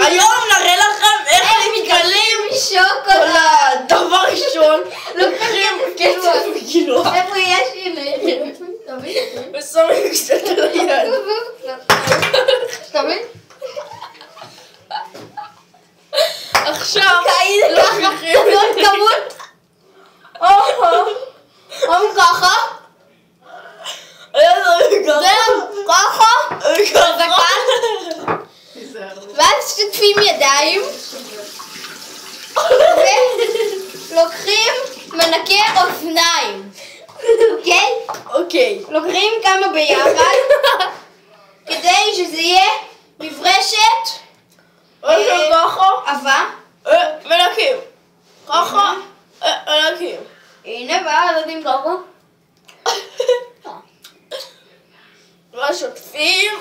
היום נראה לכם איך מתגלים שוקולד. דבר ראשון, לוקחים קצף וגילוח. איפה יש? הנה. ושמים קצת על היד. תמיד? עכשיו, לוקחים. עוד כמות? או ככה? זהו, ככה? ואז שותפים ידיים ולוקחים מנקה אוזניים, אוקיי? אוקיי. לוקחים כמה ביחד כדי שזה יהיה מברשת ככה. עבה. מנקים. ככה. מנקים. הנה ואז יודעים ככה. ושוטפים.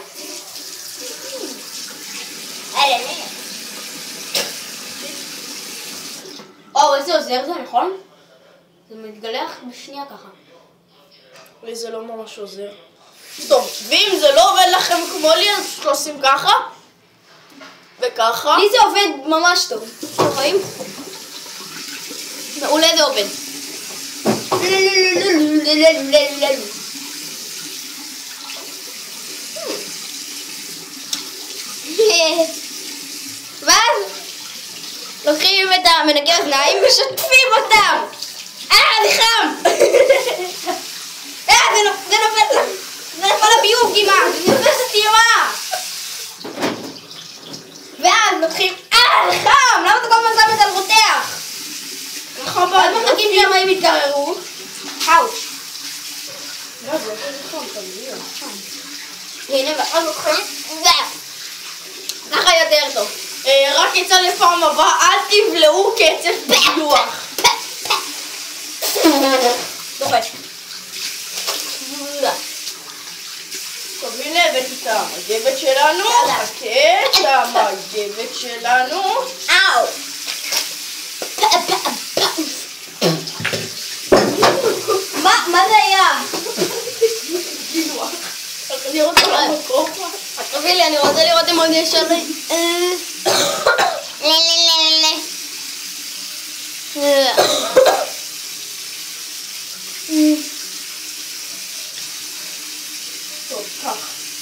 איזה עוזר זה, נכון? זה מתגלח בשנייה ככה. וזה לא ממש עוזר. טוב, ואם זה לא עובד לכם כמו לי, אז פשוט עושים ככה. וככה. לי זה עובד ממש טוב. רואים? מעולה זה עובד. ואז לוקחים את המנקה אוזניים ושוטפים אותם. זה חם! זה נופל לך! זה נפל לביוב כמעט! זה נופל סתימה! ואז לוקחים... זה חם! למה אתה כל הזמן שם את זה על רותח? נכון, אז מחכים שהמים יתקררו. אאוץ'. הנה ואז לוקחים... ככה יותר טוב. רק יצא לפעם הבאה, אל תבלעו קצף בגילוח. דוחש. טוב, הנה הבאתי את המגבת שלנו. חכה, את המגבת שלנו. אאו! מה זה היה? גילוח. אני רוצה למקום. תביא לי, אני רוצה לראות אם עוד יש עלי. טוב, כך.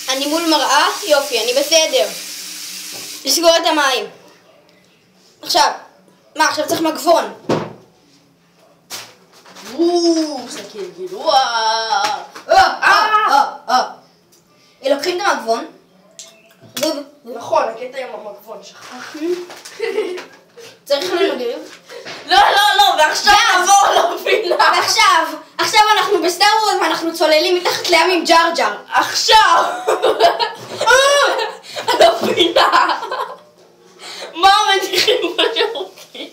אני מול מראה? יופי, אני בסדר. לסגור את המים. עכשיו, מה, עכשיו צריך מגבון. סכין גילוח. לוקחים את המגבון. נכון, הקטע עם המגבון, שכחתי. צריך לנגב. לא, ועכשיו נעבור לפינה. ועכשיו אנחנו בסטאר וורס ואנחנו צוללים מתחת לים עם ג'אר ג'אר. עכשיו! לפינה. מה מניחים בשירותים?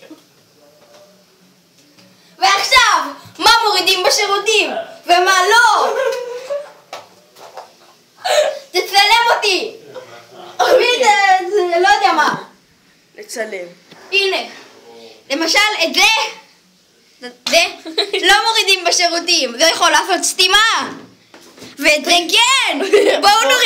ועכשיו, מה מורידים בשירותים? ומה לא? תצלם אותי! תביא את זה, לא יודע מה. לצלם. הנה, למשל את זה לא מורידים בשירותים, זה יכול לעשות סתימה. ואת זה כן! בואו נוריד